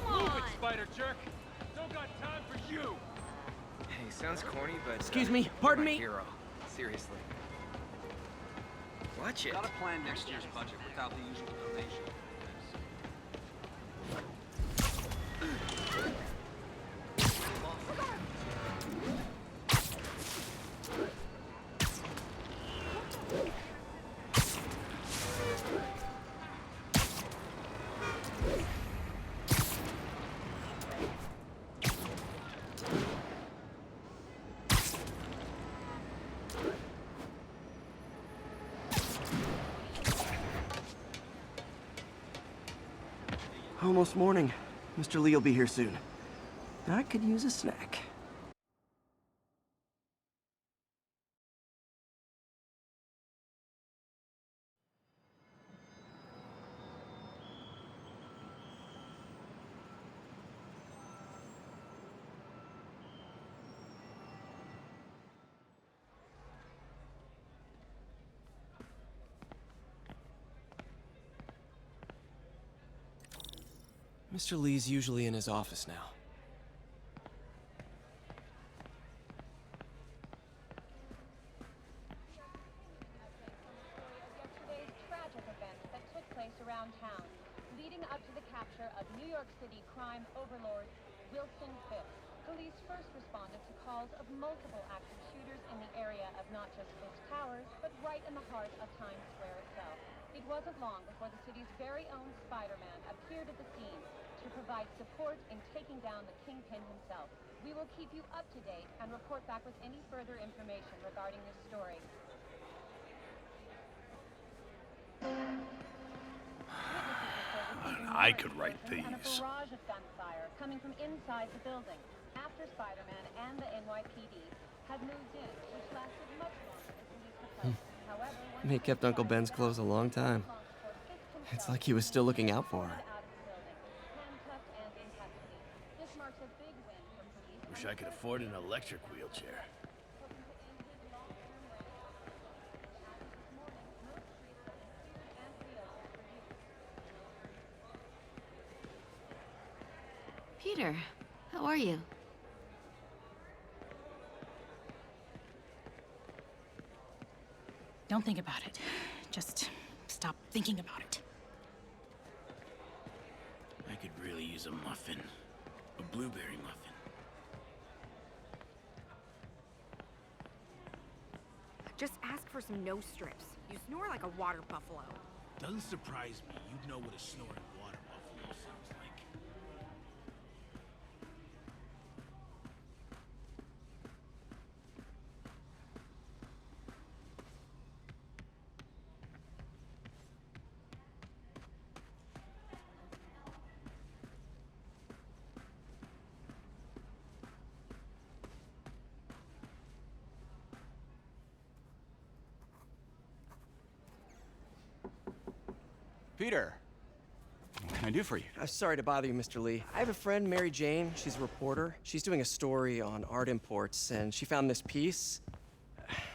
Move it, spider jerk! Don't got time for you! Hey, sounds corny, but... Excuse me, pardon you're my me? hero. Seriously. Watch it. Gotta plan next year's budget without the usual donation. Almost morning. Mr. Lee will be here soon. I could use a snack. Mr. Lee's usually in his office now. Yesterday's tragic events that took place around town, leading up to the capture of New York City crime overlord Wilson Fisk. Police first responded to calls of multiple active shooters in the area of not just Fisk Towers, but right in the heart of Times Square itself. It wasn't long before the city's very own Spider-Man appeared at the scene to provide support in taking down the Kingpin himself. We will keep you up to date and report back with any further information regarding this story. I could write And a these. barrage of gunfire coming from inside the building after Spider-Man and the NYPD had moved in, which lasted much longer than police supposed. However, once He kept Uncle Ben's clothes a long time. It's like he was still looking out for her. Wish I could afford an electric wheelchair. Peter, how are you? Don't think about it. Just stop thinking about it. I could really use a muffin. A blueberry muffin. Just ask for some nose strips. You snore like a water buffalo. Doesn't surprise me. You'd know what a snoring water buffalo sounds like. Peter, what can I do for you? Sorry to bother you, Mr. Lee. I have a friend, Mary Jane. She's a reporter. She's doing a story on art imports, and she found this piece.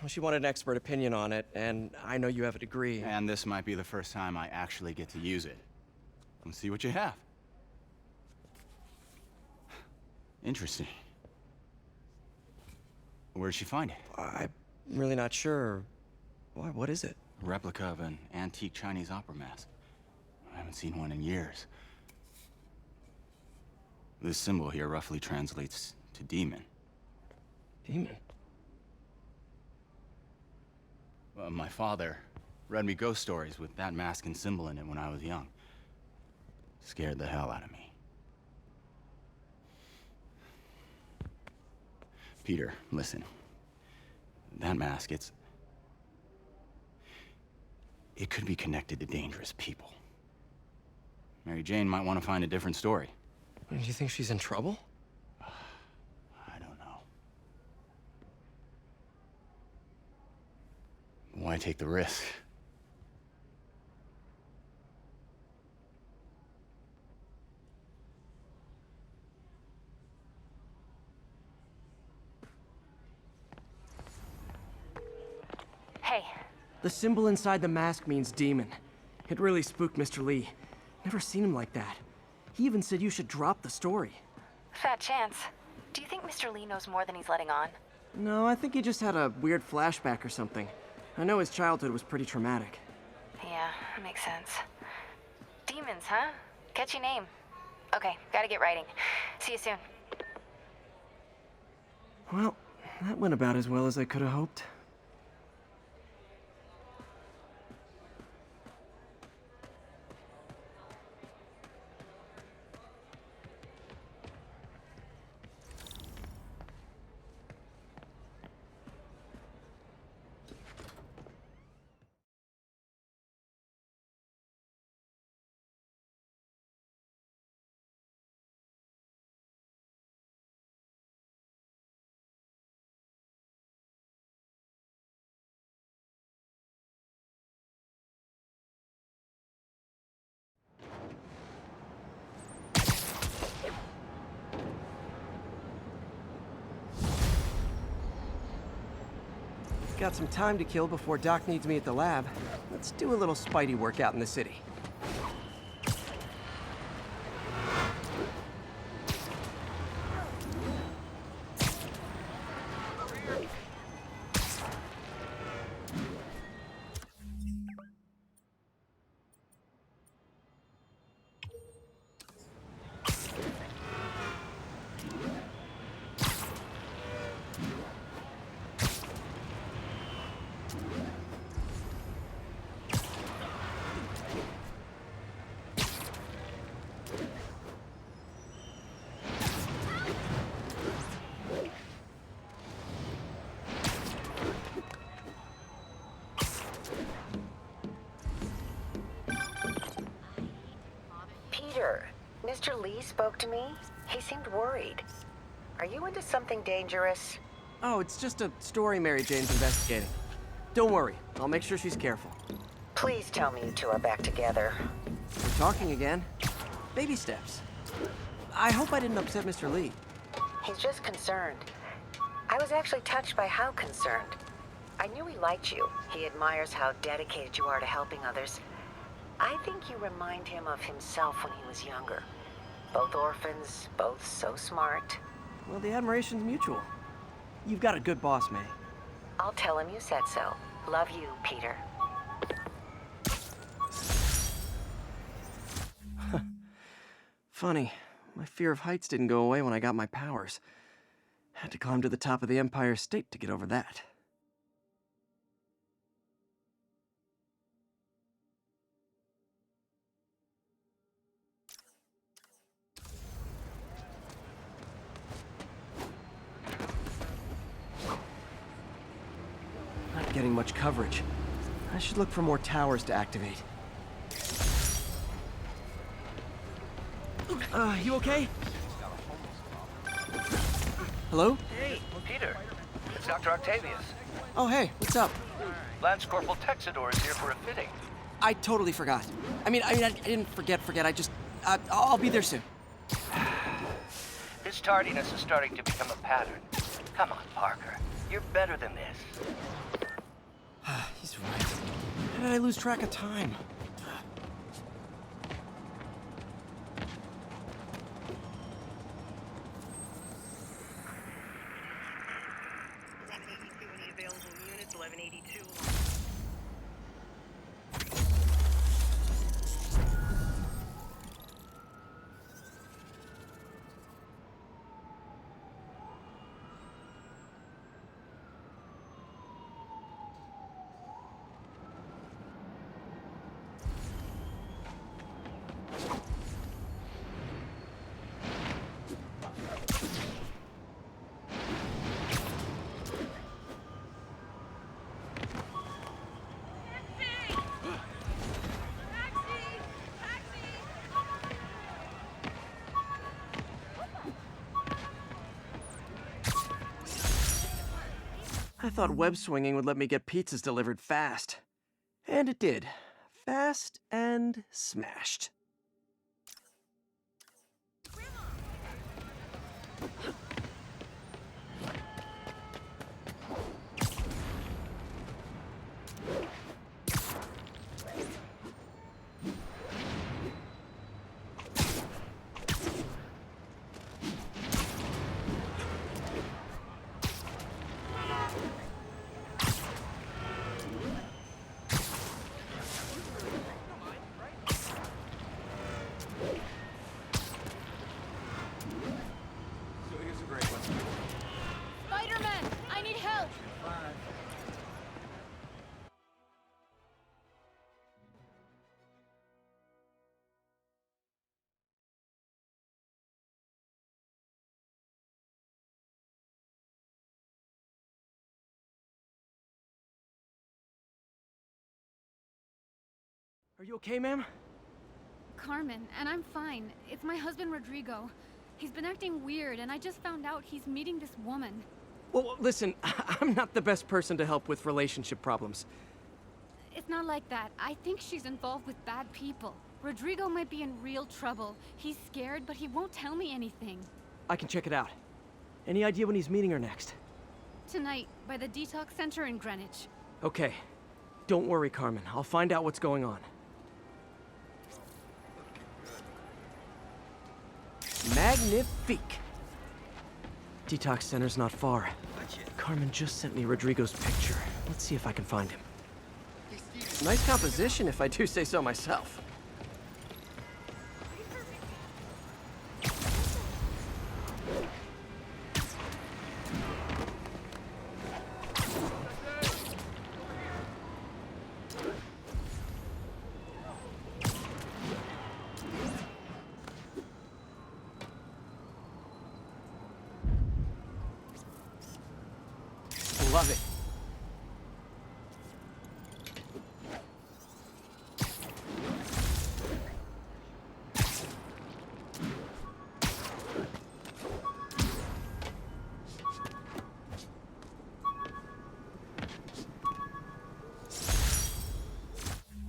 Well, she wanted an expert opinion on it, and I know you have a degree. And this might be the first time I actually get to use it. Let's see what you have. Interesting. Where'd she find it? I'm really not sure. Why, what is it? A replica of an antique Chinese opera mask. I haven't seen one in years. This symbol here roughly translates to demon. Demon? My father read me ghost stories with that mask and symbol in it when I was young. Scared the hell out of me. Peter, listen. That mask, it could be connected to dangerous people. Mary Jane might want to find a different story. Do you think she's in trouble? I don't know. Why take the risk? Hey, The symbol inside the mask means demon. It really spooked Mr. Lee. Never seen him like that. He even said you should drop the story. Fat chance. Do you think Mr. Lee knows more than he's letting on? No, I think he just had a weird flashback or something. I know his childhood was pretty traumatic. Yeah, that makes sense. Demons, huh? Catchy name. Okay, gotta get writing. See you soon. Well, that went about as well as I could have hoped. Got some time to kill before Doc needs me at the lab. Let's do a little Spidey workout in the city. Peter, Mr. Lee spoke to me. He seemed worried. Are you into something dangerous? Oh, it's just a story Mary Jane's investigating. Don't worry, I'll make sure she's careful. Please tell me you two are back together. We're talking again. Baby steps. I hope I didn't upset Mr. Lee. He's just concerned. I was actually touched by how concerned. I knew he liked you. He admires how dedicated you are to helping others. I think you remind him of himself when he was younger. Both orphans, both so smart. Well, the admiration's mutual. You've got a good boss, May. I'll tell him you said so. Love you, Peter. Funny, my fear of heights didn't go away when I got my powers. Had to climb to the top of the Empire State to get over that. Not getting much coverage. I should look for more towers to activate. You okay? Hello? Hey, Peter. It's Dr. Octavius. Oh, hey, what's up? Lance Corporal Texador is here for a fitting. I totally forgot. I didn't forget. I just, I'll be there soon. This tardiness is starting to become a pattern. Come on, Parker. You're better than this. He's right. How did I lose track of time? I thought web swinging would let me get pizzas delivered fast. And it did. Fast and smashed. Are you okay, ma'am? Carmen, and I'm fine. It's my husband, Rodrigo. He's been acting weird, and I just found out he's meeting this woman. Well, listen, I'm not the best person to help with relationship problems. It's not like that. I think she's involved with bad people. Rodrigo might be in real trouble. He's scared, but he won't tell me anything. I can check it out. Any idea when he's meeting her next? Tonight, by the detox center in Greenwich. Okay. Don't worry, Carmen. I'll find out what's going on. Magnifique! Detox center's not far. Carmen just sent me Rodrigo's picture. Let's see if I can find him. Nice composition, if I do say so myself. Love it.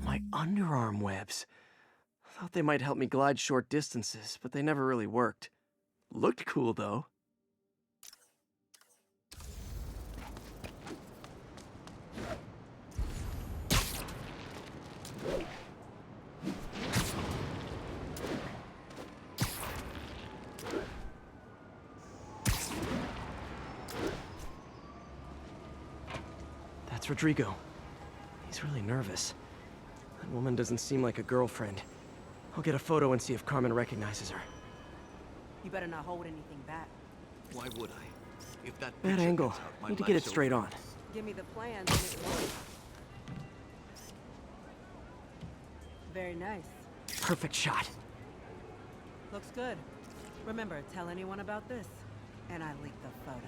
My underarm webs. Thought they might help me glide short distances, but they never really worked. Looked cool, though. That's Rodrigo. He's really nervous. That woman doesn't seem like a girlfriend. I'll get a photo and see if Carmen recognizes her. You better not hold anything back. Why would I? If that Bad picture angle. gets out, my Need to get it life's straight over. on. Give me the plans and it won't. Very nice. Perfect shot. Looks good. Remember, tell anyone about this, and I leak the photo.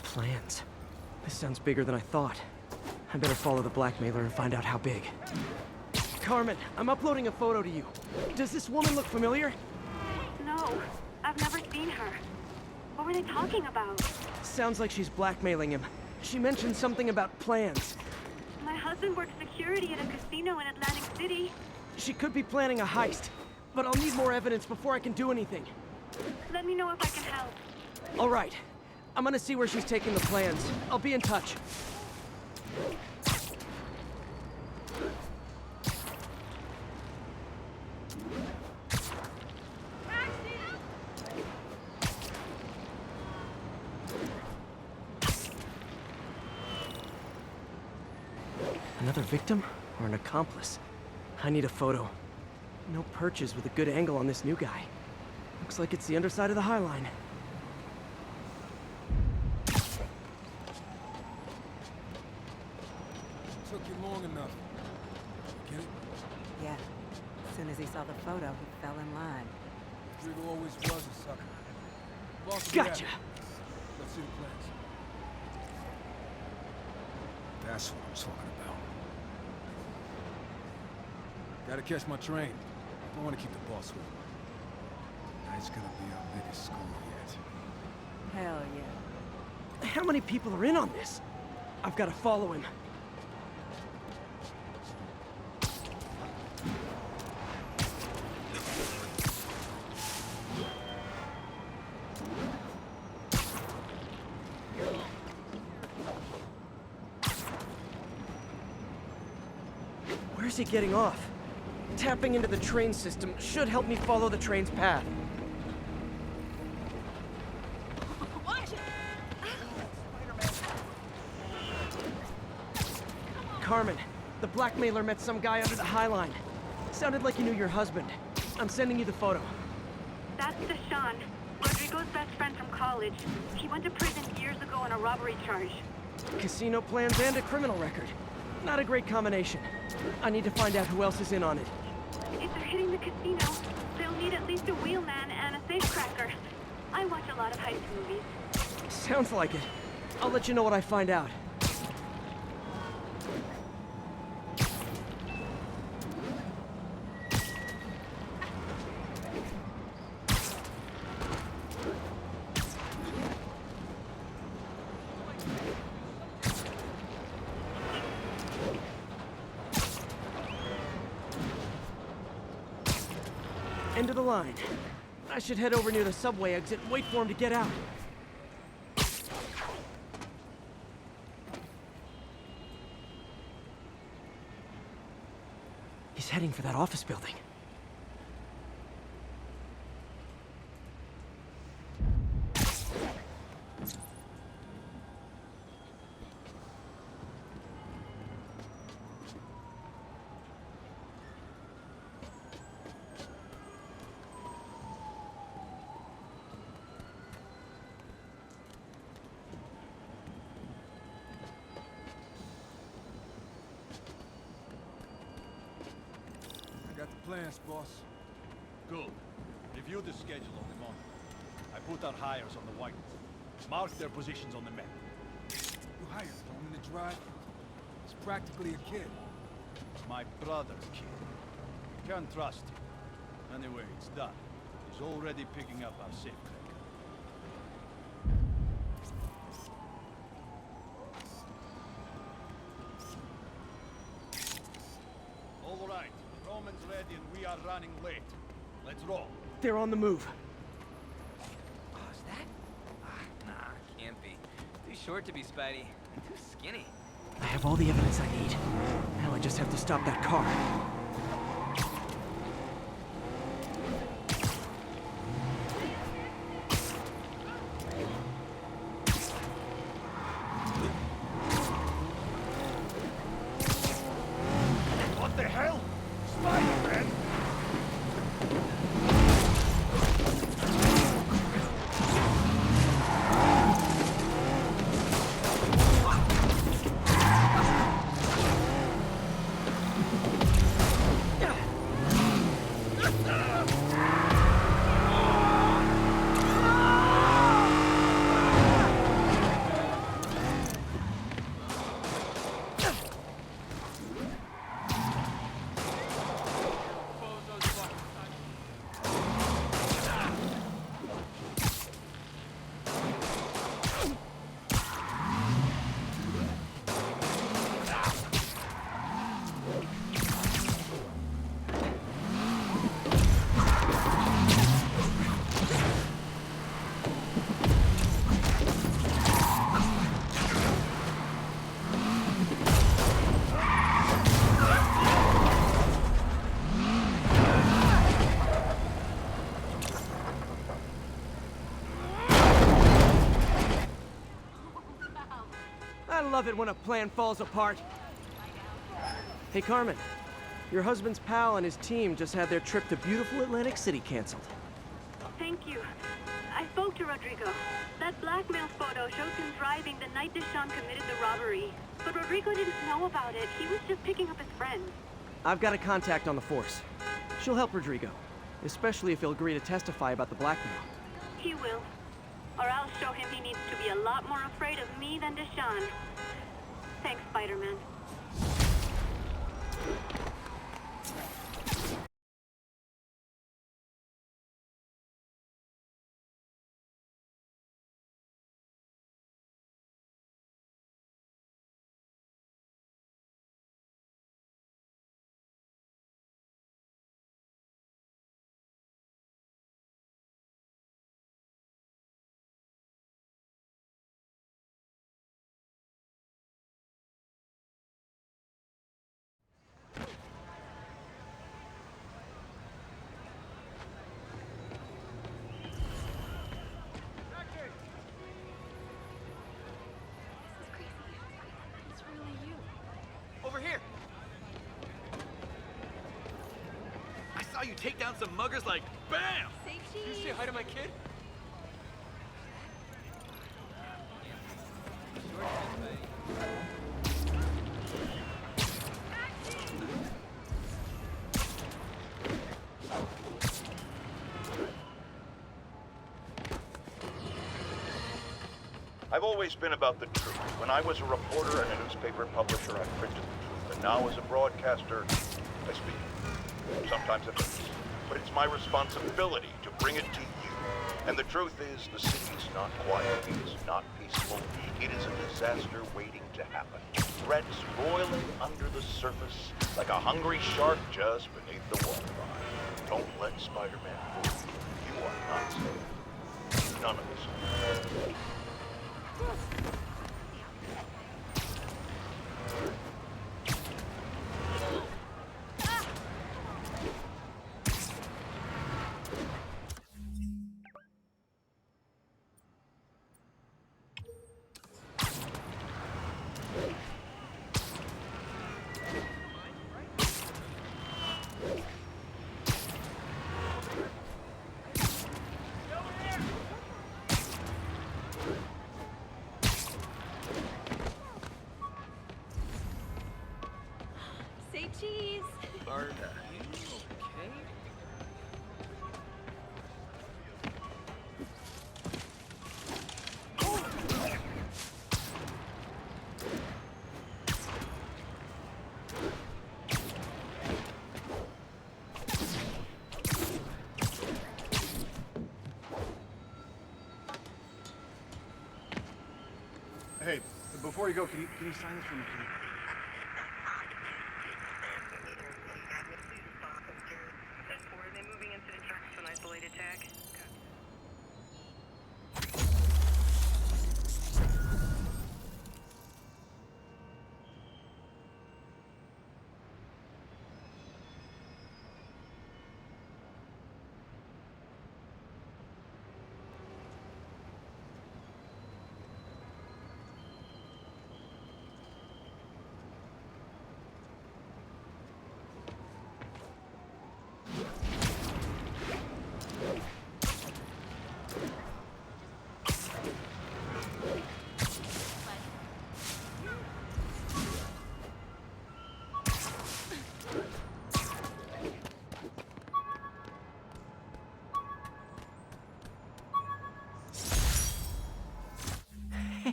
Plans. This sounds bigger than I thought. I better follow the blackmailer and find out how big. Carmen, I'm uploading a photo to you. Does this woman look familiar? No, I've never seen her. What were they talking about? Sounds like she's blackmailing him. She mentioned something about plans. My husband works security at a casino in Atlantic City. She could be planning a heist, but I'll need more evidence before I can do anything. Let me know if I can help. All right. I'm gonna see where she's taking the plans. I'll be in touch. Another victim or an accomplice? I need a photo. No perches with a good angle on this new guy. Looks like it's the underside of the High Line. Took you long enough. Get it? Yeah. As soon as he saw the photo, he fell in line. Rodrigo always was a sucker. Boss will be Gotcha. happy. Let's see the plans. That's what I'm talking about. Gotta catch my train. Don't want to keep the boss with me. Tonight's gonna be our biggest score yet. Hell yeah. How many people are in on this? I've got to follow him. Where's he getting off? Tapping into the train system should help me follow the train's path. Carmen, the blackmailer met some guy under the High Line. Sounded like he knew your husband. I'm sending you the photo. That's Deshaun, Rodrigo's best friend from college. He went to prison years ago on a robbery charge. Casino plans and a criminal record. Not a great combination. I need to find out who else is in on it. If they're hitting the casino, they'll need at least a wheelman and a safecracker. I watch a lot of heist movies. Sounds like it. I'll let you know what I find out. End of the line. I should head over near the subway exit and wait for him to get out. He's heading for that office building. Got the plans, boss. Good. Review the schedule on the moment. I put our hires on the white. Mark their positions on the map. You hired him to drive? He's practically a kid. My brother's kid. Can't trust him. Anyway, it's done. He's already picking up our safecracker. All right. Roman's ready and we are running late. Let's roll. They're on the move. Oh, is that? Nah, can't be. Too short to be Spidey, and too skinny. I have all the evidence I need. Now I just have to stop that car. What the hell? Spider-Man! I love it when a plan falls apart. Hey, Carmen. Your husband's pal and his team just had their trip to beautiful Atlantic City canceled. Thank you. I spoke to Rodrigo. That blackmail photo shows him driving the night Deshaun committed the robbery. But Rodrigo didn't know about it. He was just picking up his friends. I've got a contact on the force. She'll help Rodrigo, especially if he'll agree to testify about the blackmail. He will. Or I'll show him he needs to be a lot more afraid of me than Deshaun. Thanks, Spider-Man. Over here! I saw you take down some muggers like BAM! Did you say hi to my kid? I've always been about the truth. When I was a reporter and a newspaper publisher, I printed the truth. And now as a broadcaster, I speak. Sometimes it hurts. But it's my responsibility to bring it to you. And the truth is, the city's not quiet. It is not peaceful. It is a disaster waiting to happen. Threats roiling under the surface like a hungry shark just beneath the waterline. Don't let Spider-Man fool you. You are not safe. None of us are. Say cheese. Are you okay? Hey, before you go, can you sign this for me?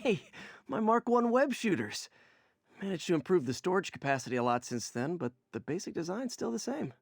Hey, my Mark I web shooters. Managed to improve the storage capacity a lot since then, but the basic design's still the same.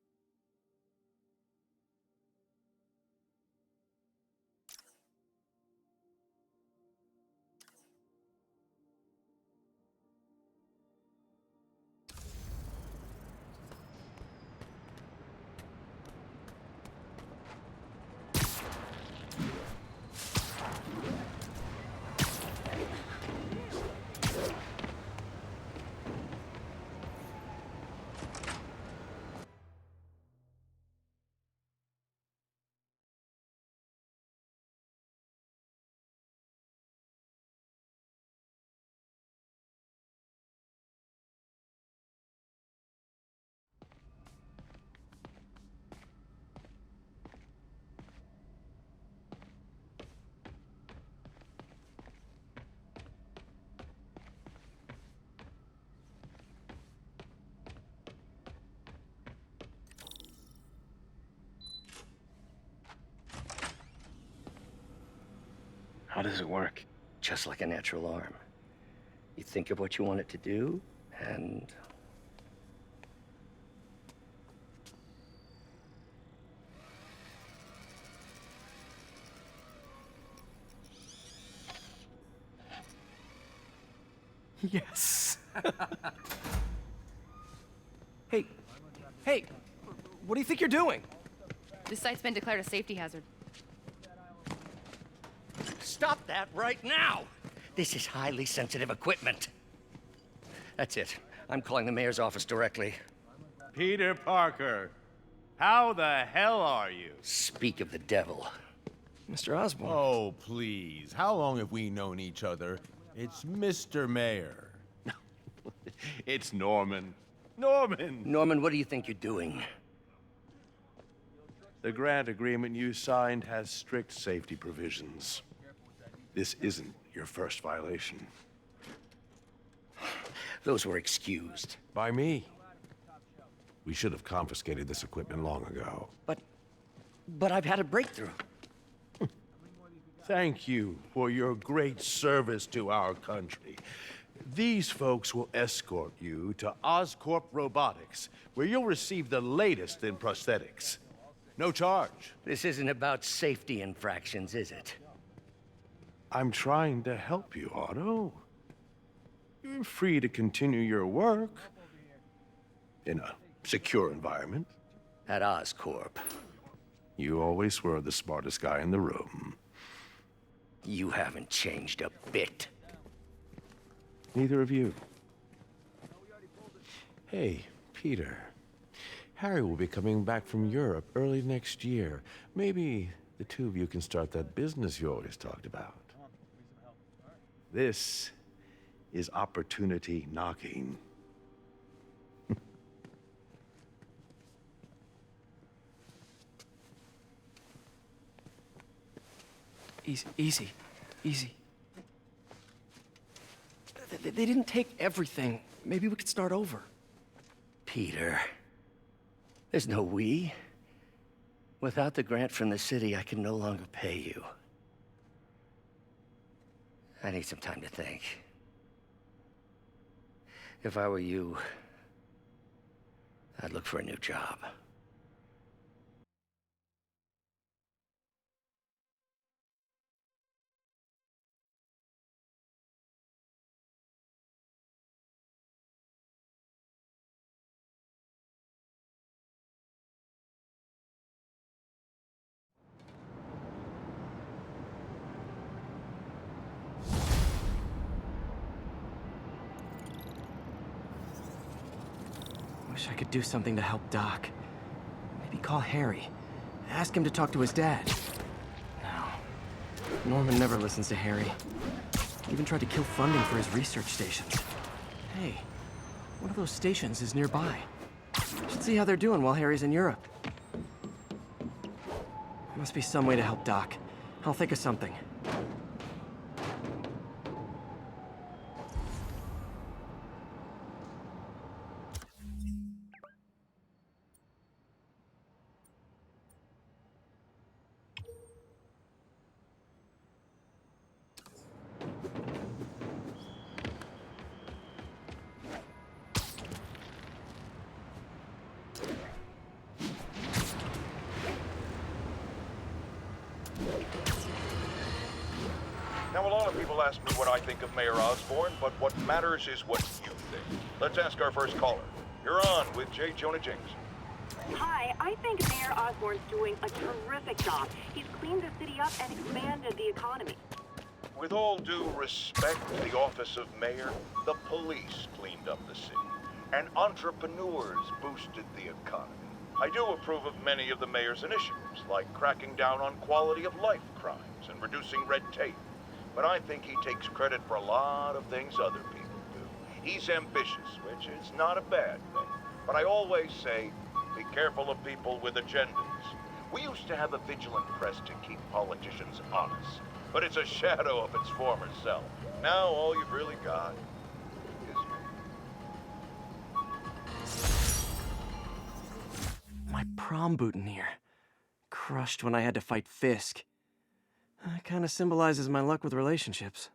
How does it work? Just like a natural arm. You think of what you want it to do, and... Yes. Hey, what do you think you're doing? This site's been declared a safety hazard. Stop that right now! This is highly sensitive equipment. That's it. I'm calling the mayor's office directly. Peter Parker, how the hell are you? Speak of the devil. Mr. Osborn. Oh, please. How long have we known each other? It's Mr. Mayor. It's Norman. Norman! Norman, what do you think you're doing? The grant agreement you signed has strict safety provisions. This isn't your first violation. Those were excused. By me. We should have confiscated this equipment long ago. But I've had a breakthrough. thank you for your great service to our country. These folks will escort you to Oscorp Robotics, where you'll receive the latest in prosthetics. No charge. This isn't about safety infractions, is it? I'm trying to help you, Otto. You're free to continue your work in a secure environment. At Oscorp. You always were the smartest guy in the room. You haven't changed a bit. Neither of you. Hey, Peter. Harry will be coming back from Europe early next year. Maybe the two of you can start that business you always talked about. This is opportunity knocking. Easy. They didn't take everything. Maybe we could start over. Peter. There's no we. Without the grant from the city, I can no longer pay you. I need some time to think. If I were you, I'd look for a new job. Wish I could do something to help Doc. Maybe call Harry. Ask him to talk to his dad. No. Norman never listens to Harry. Even tried to kill funding for his research stations. Hey, one of those stations is nearby. Should see how they're doing while Harry's in Europe. Must be some way to help Doc. I'll think of something. Now, a lot of people ask me what I think of Mayor Osborn, but what matters is what you think. Let's ask our first caller. You're on with J. Jonah Jameson. Hi, I think Mayor Osborn's doing a terrific job. He's cleaned the city up and expanded the economy. With all due respect to the office of mayor, the police cleaned up the city, and entrepreneurs boosted the economy. I do approve of many of the mayor's initiatives, like cracking down on quality of life crimes and reducing red tape. But I think he takes credit for a lot of things other people do. He's ambitious, which is not a bad thing. But I always say, be careful of people with agendas. We used to have a vigilant press to keep politicians honest, but it's a shadow of its former self. Now all you've really got is me. My prom boutonniere. Crushed when I had to fight Fisk. That kind of symbolizes my luck with relationships.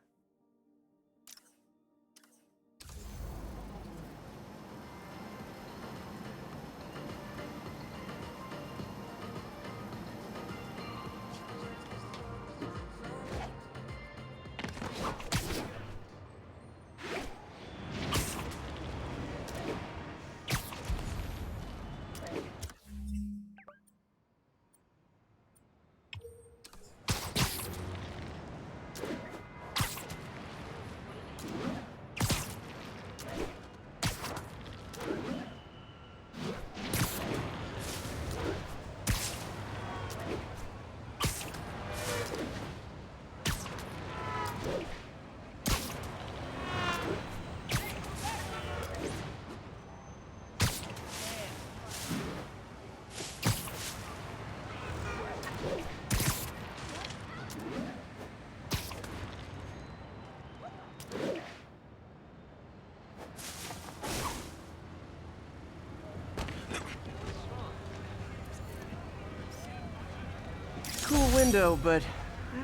Cool window, but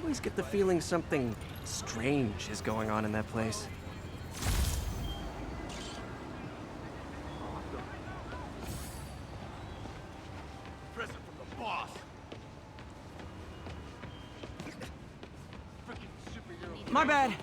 always get the feeling something strange is going on in that place. Present from the boss. My bad.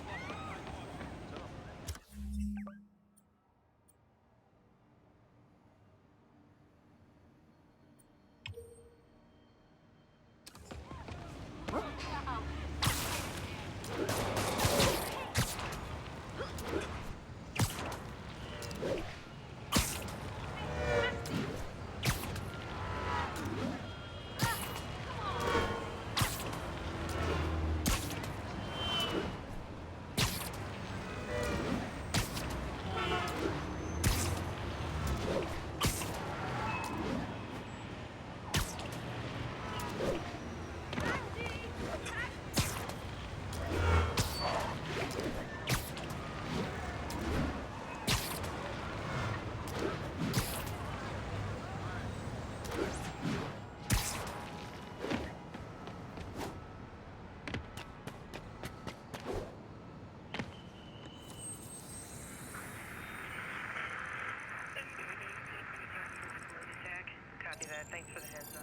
Copy that. Thanks for the heads up.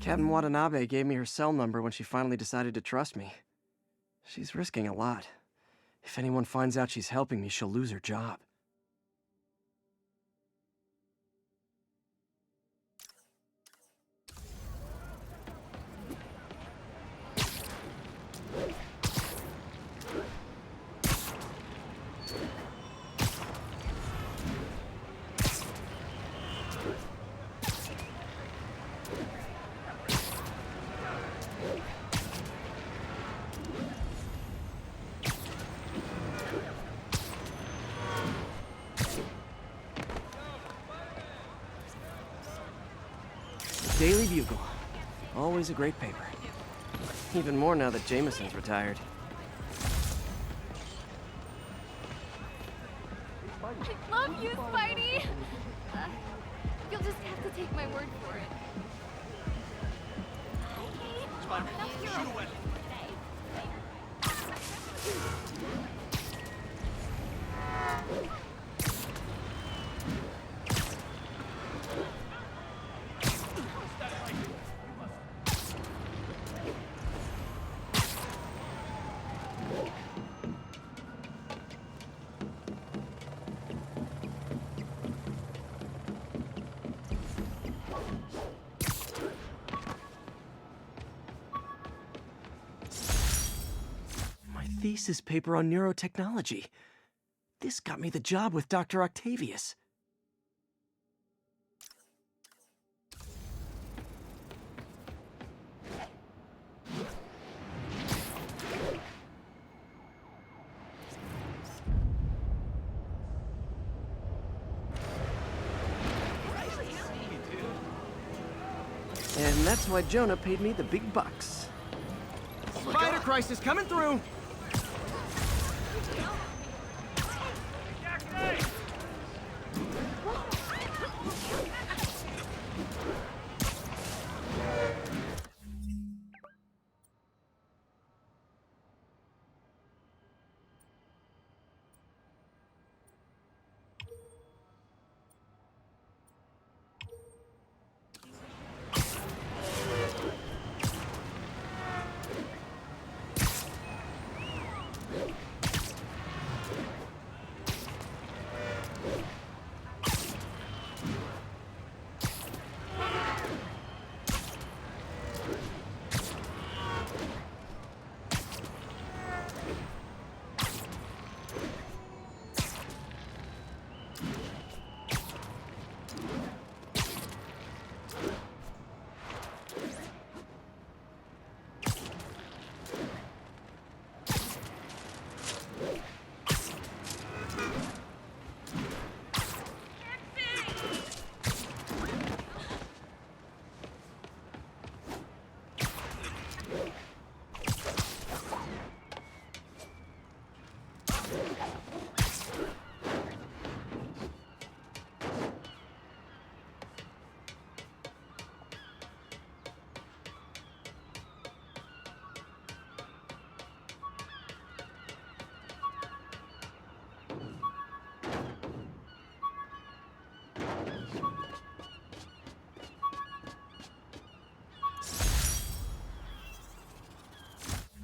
Captain Watanabe gave me her cell number when she finally decided to trust me. She's risking a lot. If anyone finds out she's helping me, she'll lose her job. Daily Bugle. Always a great paper. Even more now that Jameson's retired. I love you, Spidey! You'll just have to take my word for it. Spider-Man, shoot away. Thesis paper on neurotechnology. This got me the job with Dr. Octavius. And that's why Jonah paid me the big bucks. Spider Crisis coming through!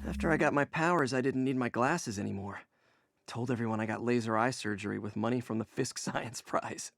After I got my powers, I didn't need my glasses anymore. Told everyone I got laser eye surgery with money from the Fisk Science Prize.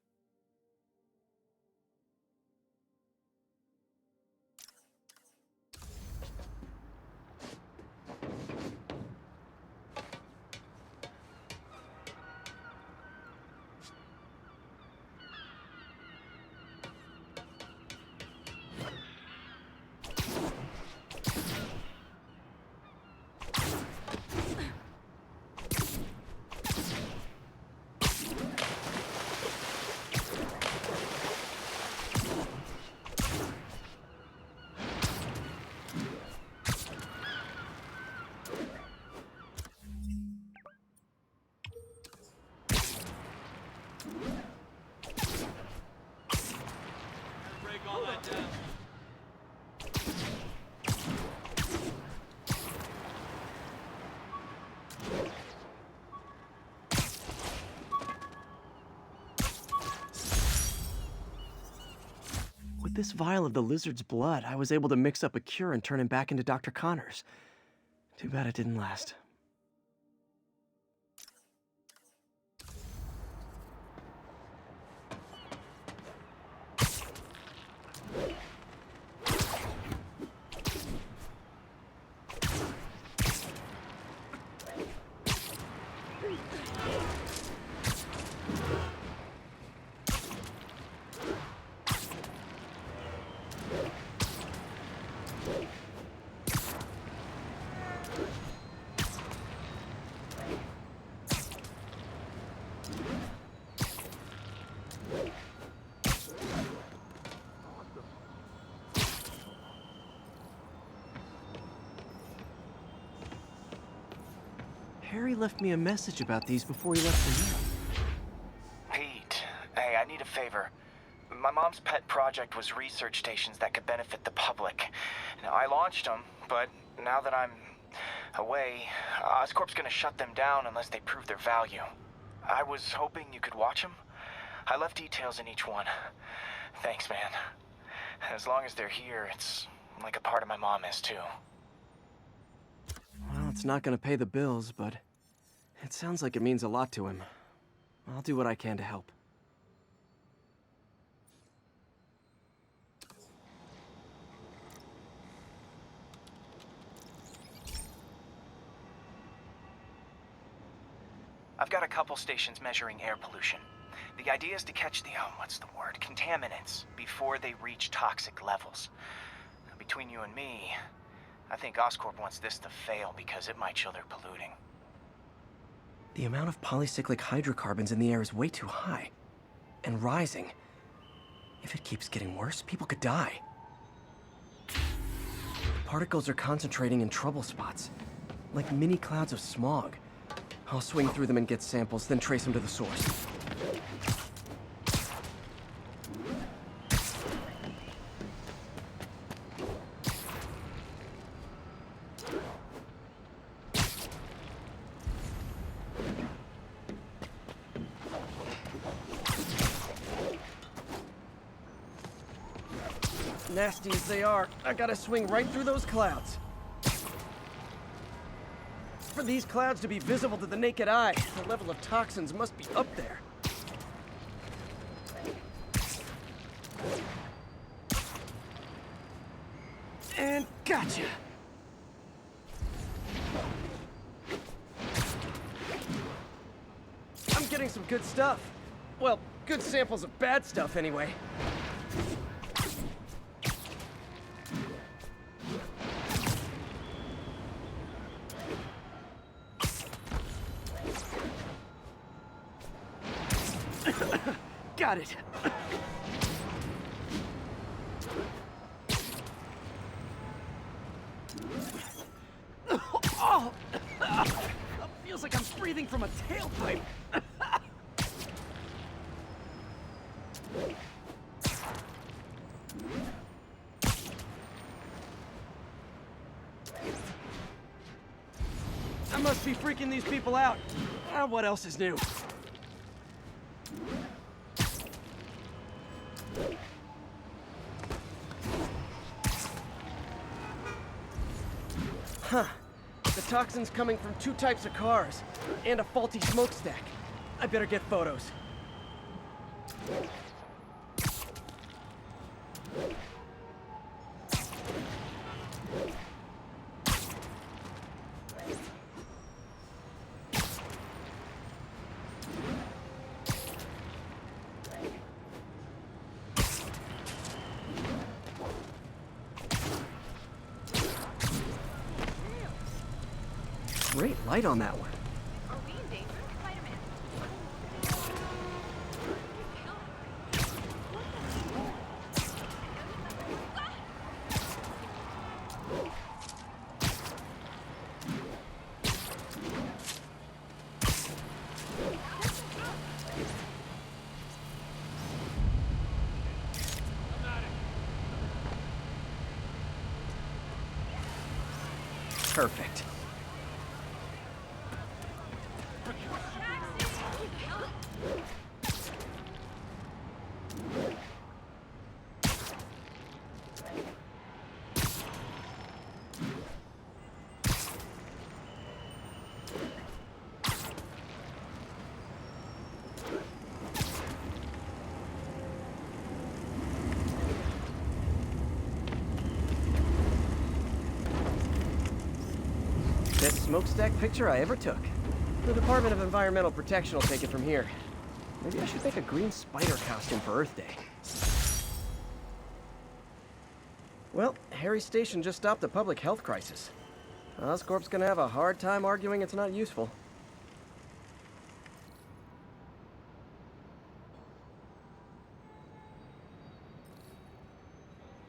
With this vial of the lizard's blood, I was able to mix up a cure and turn him back into Dr. Connors. Too bad it didn't last. Harry left me a message about these before he left for you. Pete, hey, I need a favor. My mom's pet project was research stations that could benefit the public. Now, I launched them, but now that I'm away, Oscorp's gonna shut them down unless they prove their value. I was hoping you could watch them. I left details in each one. Thanks, man. As long as they're here, it's like a part of my mom is, too. Well, it's not gonna pay the bills, but it sounds like it means a lot to him. I'll do what I can to help. I've got a couple stations measuring air pollution. The idea is to catch the, contaminants before they reach toxic levels. Between you and me, I think Oscorp wants this to fail because it might show they're polluting. The amount of polycyclic hydrocarbons in the air is way too high. And rising. If it keeps getting worse, people could die. The particles are concentrating in trouble spots, like mini clouds of smog. I'll swing through them and get samples, then trace them to the source. Nasty as they are, I gotta swing right through those clouds. For these clouds to be visible to the naked eye, the level of toxins must be up there. And gotcha! I'm getting some good stuff. Well, good samples of bad stuff anyway. Got it. Oh! Feels like I'm breathing from a tailpipe. I must be freaking these people out. What else is new? Huh. The toxin's coming from 2 types of cars, and a faulty smokestack. I better get photos. Great light on that one. Are we in danger, Spider-Man? Perfect. Best smokestack picture I ever took. The Department of Environmental Protection will take it from here. Maybe I should make a green spider costume for Earth Day. Well, Harry's station just stopped a public health crisis. Oscorp's gonna have a hard time arguing it's not useful.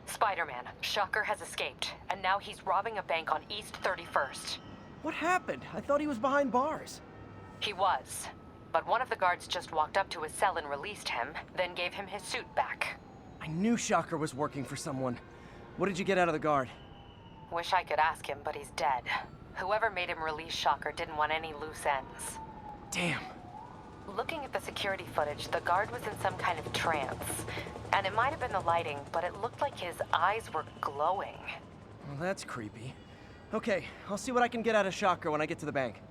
Spider-Man, Shocker has escaped, and now he's robbing a bank on East 31st. What happened? I thought he was behind bars. He was, but one of the guards just walked up to his cell and released him, then gave him his suit back. I knew Shocker was working for someone. What did you get out of the guard? Wish I could ask him, but he's dead. Whoever made him release Shocker didn't want any loose ends. Damn. Looking at the security footage, the guard was in some kind of trance. And it might have been the lighting, but it looked like his eyes were glowing. Well, that's creepy. Okay, I'll see what I can get out of Shocker when I get to the bank.